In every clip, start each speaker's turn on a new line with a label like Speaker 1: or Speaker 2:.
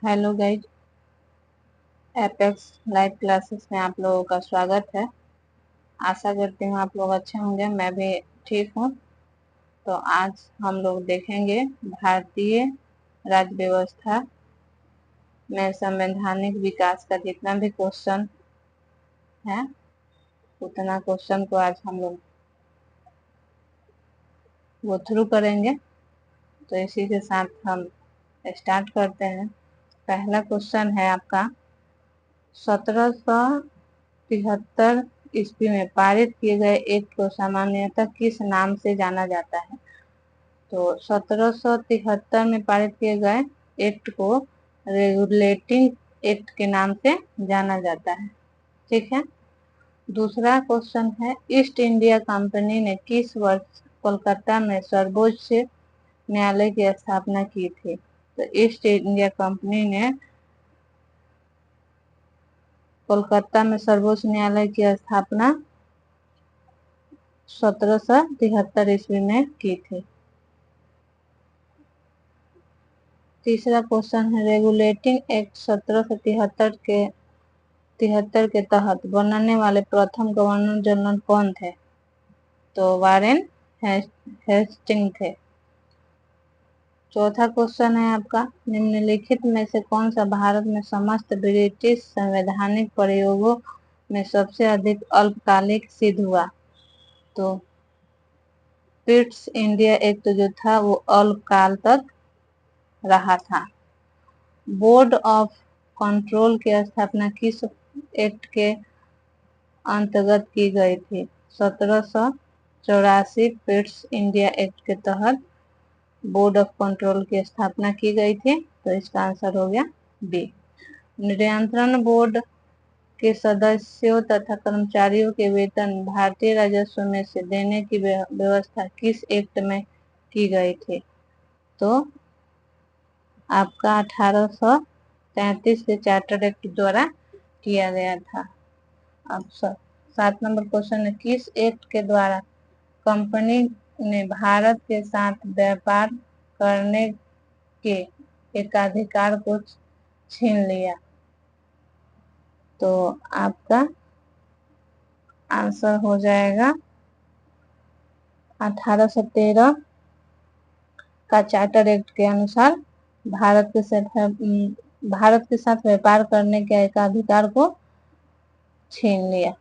Speaker 1: Hello guys, apex live classes में आप लोगों का स्वागत है। आशा करती हूँ आप लोग अच्छे होंगे, मैं भी ठीक हूँ। तो आज हम लोग देखेंगे भारतीय राज्य व्यवस्था में संवैधानिक विकास का जितना भी क्वेश्चन है उतना क्वेश्चन को आज हम लोग गो थ्रू करेंगे। तो इसी के साथ हम स्टार्ट करते हैं। पहला क्वेश्चन है आपका 1773 ईस्वी में पारित किए गए एक्ट को सामान्यतः किस नाम से जाना जाता है? तो 1773 में पारित किए गए एक्ट को रेगुलेटिंग एक्ट के नाम से जाना जाता है। ठीक है। दूसरा क्वेश्चन है, ईस्ट इंडिया कंपनी ने किस वर्ष कोलकाता में सर्वोच्च न्यायालय की स्थापना की थी? तो ईस्ट इंडिया कंपनी ने कोलकाता में सर्वोच्च न्यायालय की स्थापना 1773 ईस्वी में की थी। तीसरा क्वेश्चन है, रेगुलेटिंग एक्ट 1773 के तहत बनने वाले प्रथम गवर्नर जनरल कौन थे? तो वारेन हेस्टिंग थे। चौथा क्वेश्चन है आपका, निम्नलिखित में से कौन सा भारत में समस्त ब्रिटिश संवैधानिक प्रयोगों में सबसे अधिक अल्पकालिक सिद्ध हुआ? तो पिट्स इंडिया एक्ट जो था वो अल्पकाल तक रहा था। बोर्ड ऑफ कंट्रोल की स्थापना किस एक्ट के अंतर्गत की गई थी? 1784 पिट्स इंडिया एक्ट के तहत बोर्ड ऑफ कंट्रोल की स्थापना की गई थी। तो इसका आंसर हो गया बी। नियंत्रण बोर्ड के सदस्यों तथा कर्मचारियों के वेतन भारतीय राजस्व में से देने की व्यवस्था किस एक्ट में की गई थी? तो आपका 1833 के चार्टर एक्ट द्वारा किया गया था। अब 7 नंबर क्वेश्चन है, किस एक्ट के द्वारा कंपनी ने भारत के साथ व्यापार करने के एकाधिकार को छीन लिया? तो आपका आंसर हो जाएगा 1813 का चार्टर एक्ट के अनुसार भारत के साथ व्यापार करने के एकाधिकार को छीन लिया।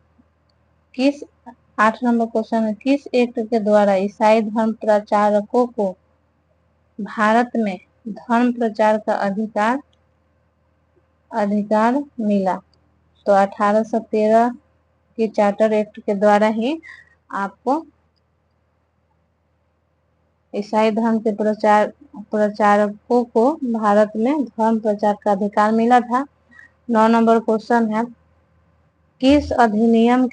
Speaker 1: 8 नंबर क्वेश्चन है, किस एक्ट के द्वारा ईसाई धर्म प्रचारकों को भारत में धर्म प्रचार का अधिकार मिला? तो 1813 के चार्टर एक्ट के द्वारा ही आपको ईसाई धर्म के प्रचारकों को भारत में धर्म प्रचार का अधिकार मिला था। 9 नंबर क्वेश्चन है, किस अधिनियम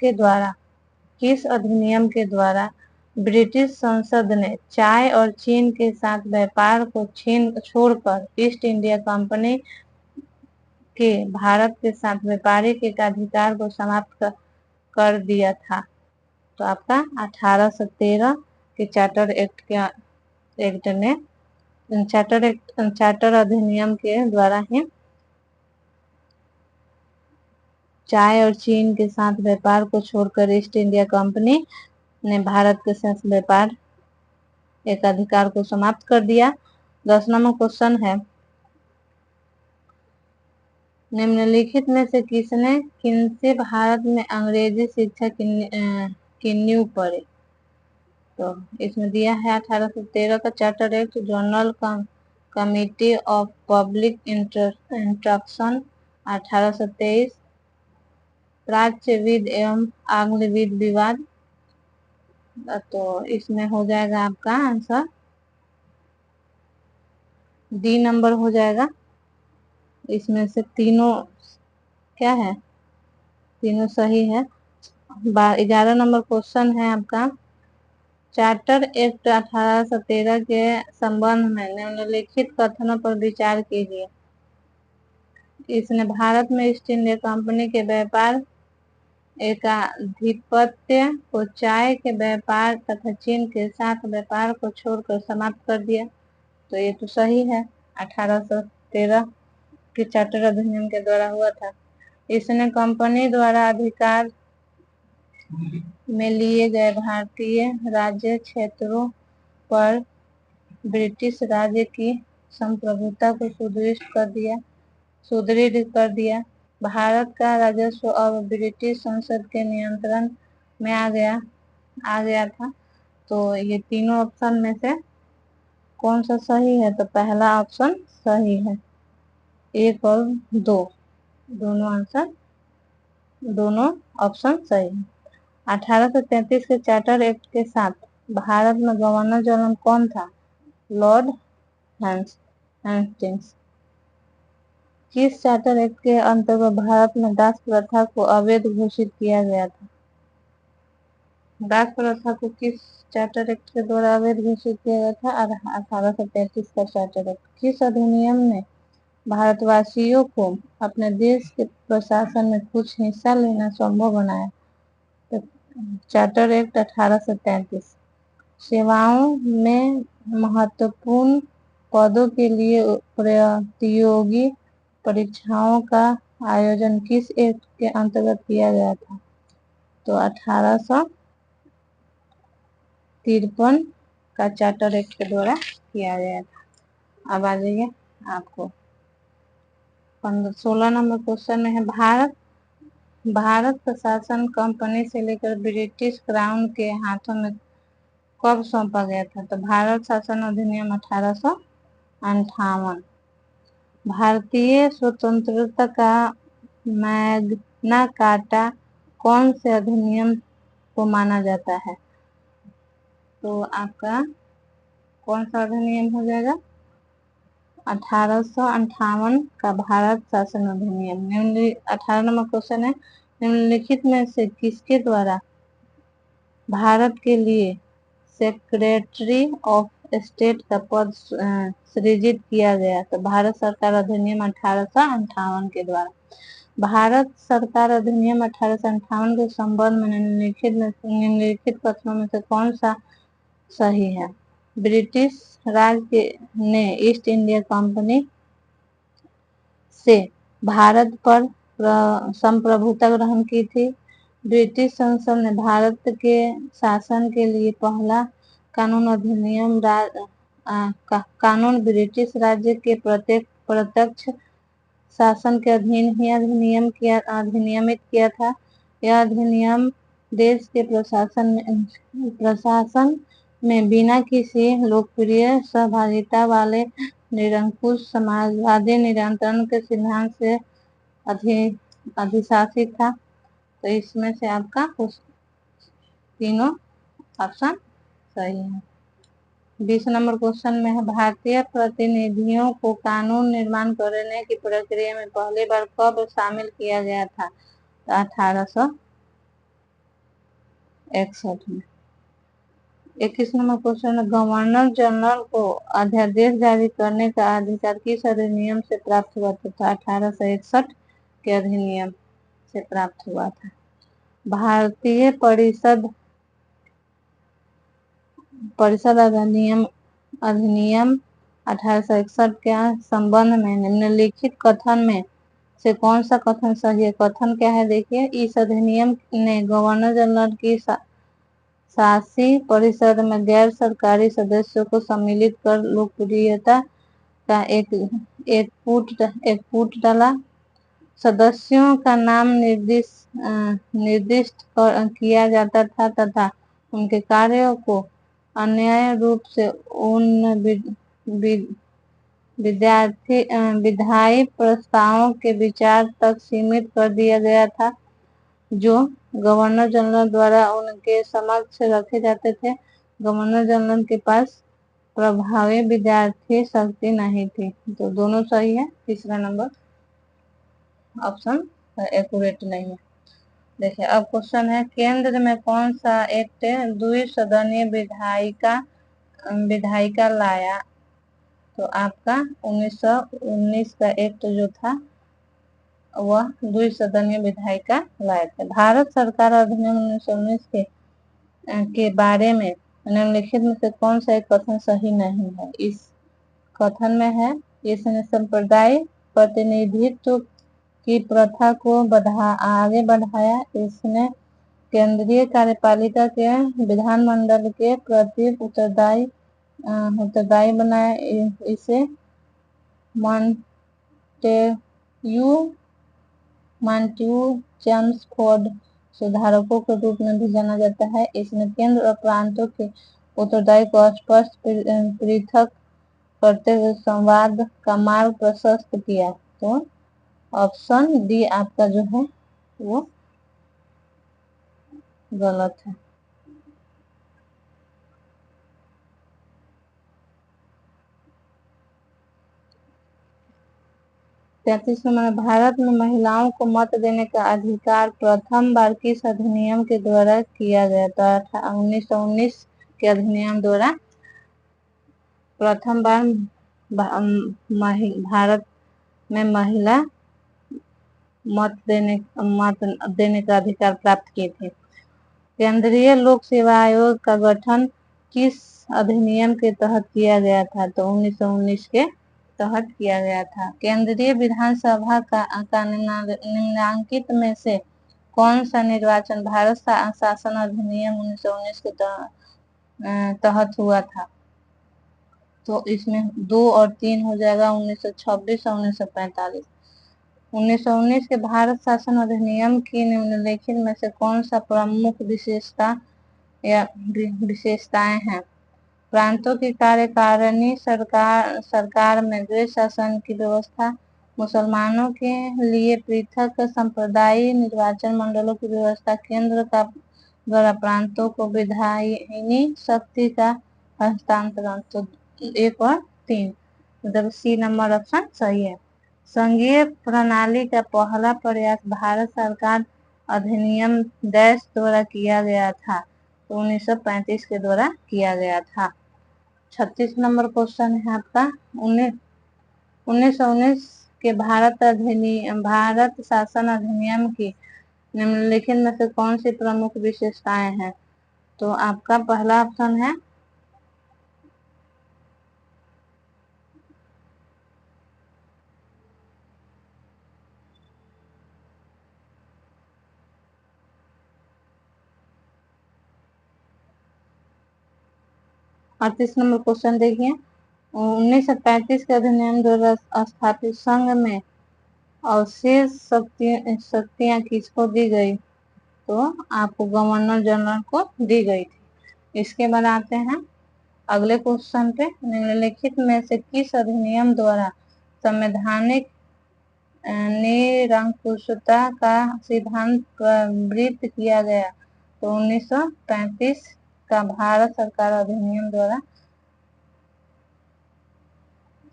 Speaker 1: के द्वारा ब्रिटिश संसद ने चाय और चीन के साथ व्यापार को छोड़कर ईस्ट इंडिया कंपनी के भारत के साथ व्यापारिक एकाधिकार को समाप्त कर दिया था? तो आपका 1813 के चार्टर अधिनियम के द्वारा ही चाय और चीन के साथ व्यापार को छोड़कर ईस्ट इंडिया कंपनी ने भारत के साथ व्यापार एकाधिकार को समाप्त कर दिया। 10 नंबर क्वेश्चन है, निम्नलिखित में से किनसे भारत में अंग्रेजी शिक्षा की नींव पड़ी? तो इसमें दिया है 1813 का charter act, general committee of public instruction 1823, प्राच्यविद एवं आंग्लविद विवाद। तो इसमें हो जाएगा आपका आंसर डी नंबर हो जाएगा। इसमें से तीनों क्या है? तीनों सही है। 11 नंबर क्वेश्चन है आपका, चार्टर एक्ट 1813 के संबंध में निम्नलिखित कथनों पर विचार कीजिए। इसने भारत में ईस्ट इंडिया कंपनी के व्यापार एकाधिपत्य को चाय के व्यापार तथा चीन के साथ व्यापार को छोड़कर समाप्त कर दिया। तो ये तो सही है 1813 के चार्टर अधिनियम के द्वारा हुआ था। इसने कंपनी द्वारा अधिकार में लिए गए भारतीय राज्य क्षेत्रों पर ब्रिटिश राज्य की संप्रभुता को सुदृढ़ कर दिया। भारत का राजस्व अब ब्रिटिश संसद के नियंत्रण में आ गया था। तो ये तीनों ऑप्शन में से कौन सा सही है? तो पहला ऑप्शन सही है, 1 और 2 दोनों ऑप्शन सही है। 1833 के चार्टर एक्ट के साथ भारत में गवर्नर जनरल कौन था? Lord Hastings. किस चार्टर एक्ट के अंतर्गत भारत में दास प्रथा को अवैध घोषित किया गया था? दास प्रथा को किस चार्टर एक्ट के द्वारा अवैध घोषित किया गया था? 1833 का चार्टर एक्ट। किस अधिनियम ने भारतवासियों को अपने देश के प्रशासन में कुछ हिस्सा लेना संभव बनाया? तो चार्टर एक्ट 1833। सेवाओं में महत्वपूर्ण पदों के लिए प्रतियोगी परीक्षाओं का आयोजन किस एक्ट के अंतर्गत किया गया था? तो 1853 का चार्टर एक्ट के द्वारा किया गया था। अब आ जाइए आपको 16 नंबर क्वेश्चन में है, भारत प्रशासन कंपनी से लेकर ब्रिटिश क्राउन के हाथों में कब सौंपा गया था? तो भारत शासन अधिनियम 1858। भारतीय स्वतंत्रता का मैग्ना कार्टा कौन से अधिनियम को माना जाता है? तो आपका कौन सा अधिनियम हो जाएगा? 1858 का भारत शासन अधिनियम। 18 नंबर क्वेश्चन है, निम्नलिखित में से किसके द्वारा भारत के लिए सेक्रेटरी ऑफ स्टेट का पद सृजित किया गया? तो भारत सरकार अधिनियम 1858 के द्वारा। भारत सरकार अधिनियम 1858 के संबंध में निम्नलिखित कथनों में से कौन सा सही है? ब्रिटिश राज ने ईस्ट इंडिया कंपनी से भारत पर संप्रभुता ग्रहण की थी। ब्रिटिश संसद ने भारत के शासन के लिए पहला कानून ब्रिटिश राज्य के प्रत्यक्ष शासन के अधीन ही अधिनियमित किया था। यह अधिनियम देश के प्रशासन में बिना किसी लोकप्रिय सहभागिता वाले निरंकुश समाजवादी नियंत्रण के सिद्धांत से अधिशासित था। तो इसमें से आपका तीनों ऑप्शन सही है। 20 नंबर क्वेश्चन में है, भारतीय प्रतिनिधियों को कानून निर्माण करने की प्रक्रिया में पहली बार कब शामिल किया गया था? तो 1861 में। 21 नंबर क्वेश्चन है, गवर्नर जनरल को अध्यादेश जारी करने का अधिकार किस अधिनियम से प्राप्त हुआ था? तो 1861 के अधिनियम से प्राप्त हुआ था। भारतीय परिषद अधिनियम 1861 के संबंध में निम्नलिखित कथन में से कौन सा कथन सही है? कथन क्या है देखिए, इस अधिनियम ने गवर्नर जनरल की शासी परिषद में गैर सरकारी सदस्यों को सम्मिलित कर लोकप्रियता का एक फूट डाला। सदस्यों का नाम निर्दिष्ट किया जाता था तथा उनके कार्यों को अन्याय रूप से उन विधायी प्रस्तावों के विचार तक सीमित कर दिया गया था जो गवर्नर जनरल द्वारा उनके समक्ष रखे जाते थे। गवर्नर जनरल के पास प्रभावी विधायी शक्ति नहीं थी। तो दोनों सही है। तीसरा नंबर ऑप्शन एक्यूरेट नहीं है। देखिए अब क्वेश्चन है, केंद्र में कौन सा एक्ट द्विसदनीय विधायिका लाया? तो आपका 1919 का एक्ट जो था वह द्विसदनीय विधायिका लाए थे। भारत सरकार अधिनियम 1919 के बारे में निम्नलिखित में से कौन सा एक कथन सही नहीं है? इस कथन में है, इसने संप्रदाय प्रतिनिधित्व की प्रथा को आगे बढ़ाया। इसने केंद्रीय कार्यपालिका के विधानमंडल के प्रति उत्तरदायी बनाया। इसे मॉन्टेग्यू चेम्सफोर्ड सुधारकों के रूप में भी जाना जाता है। इसने केंद्र और प्रांतों के उत्तरदायी को स्पष्ट पृथक करते हुए संवाद का मार्ग प्रशस्त किया। तो ऑप्शन डी आपका जो है वो गलत है। 33 नंबर, भारत में महिलाओं को मत देने का अधिकार प्रथम बार किस अधिनियम के द्वारा किया गया था? 1919 के अधिनियम द्वारा प्रथम बार भारत में महिला मत देने का अधिकार प्राप्त किए थे। केंद्रीय लोक सेवा आयोग का गठन किस अधिनियम के तहत किया गया था? तो 1919 के तहत किया गया था। केंद्रीय विधानसभा का निम्नलिखित में से कौन सा निर्वाचन भारत शासन अधिनियम 1919 के तहत हुआ था? तो इसमें 2 और 3 हो जाएगा 1926 और 1945। 1919 के भारत शासन अधिनियम की निम्नलिखित में से कौन सा प्रमुख विशेषता या विशेषताएं हैं? प्रांतों की कार्यकारिणी सरकार में द्वैध शासन की व्यवस्था, मुसलमानों के लिए पृथक संप्रदायी निर्वाचन मंडलों की व्यवस्था, केंद्र का द्वारा प्रांतों को विधायिनी शक्ति का हस्तांतरण। तो 1 और 3 मतलब सी नंबर ऑप्शन सही है। संघीय प्रणाली का पहला प्रयास भारत सरकार अधिनियम डैश द्वारा किया गया था। तो 1935 के द्वारा किया गया था। 36 नंबर क्वेश्चन है आपका। 1919 के भारत शासन अधिनियम की निम्नलिखित में से कौन सी प्रमुख विशेषताएं हैं? तो आपका पहला ऑप्शन है 38 नंबर क्वेश्चन देखिए। 1935 के अधिनियम द्वारा स्थापित संघ में अवशेष शक्तियां किसको दी गई? तो आपको गवर्नर जनरल को दी गई थी। इसके बाद आते हैं अगले क्वेश्चन पे। निम्नलिखित में से किस अधिनियम द्वारा संवैधानिक निरंकुशता का सिद्धांत प्रवृत्त किया गया? तो 1935 का भारत सरकार अधिनियम द्वारा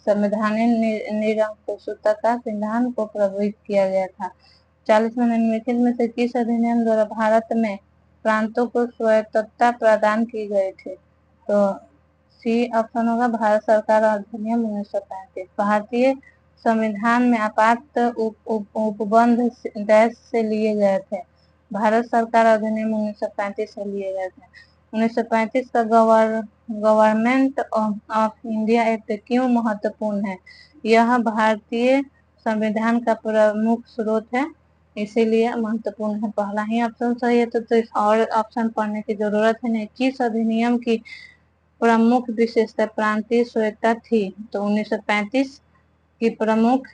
Speaker 1: संवैधानिक निरंकुशता का सिद्धांत को प्रवृत्त किया गया था। 40 में निम्नलिखित में से किस अधिनियम द्वारा भारत में प्रांतों को स्वायत्तता प्रदान की गई थी? तो सी ऑप्शन होगा भारत सरकार अधिनियम 1935। भारतीय संविधान में आपात उपबंध डैश से लिए गए थे? भारत सरकार अधिनियम 1935 से लिए गए थे। 1935 का गवर्नमेंट ऑफ इंडिया एक्ट क्यों महत्वपूर्ण है? यह भारतीय संविधान का प्रमुख स्रोत है, इसीलिए महत्वपूर्ण है। पहला ही ऑप्शन सही है, तो और ऑप्शन पढ़ने की जरूरत है नहीं। किस अधिनियम की प्रमुख विशेषता प्रांतीय स्वायत्तता थी? तो 1935 की प्रमुख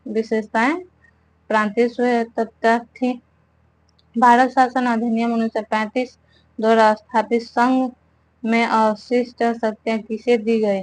Speaker 1: विशेषताएं प्रांतीय स्वायत्तता थी। भारत शासन अधिनियम 1935 द्वारा स्थापित संघ में अवशिष्ट शक्तियां किसे दी गई?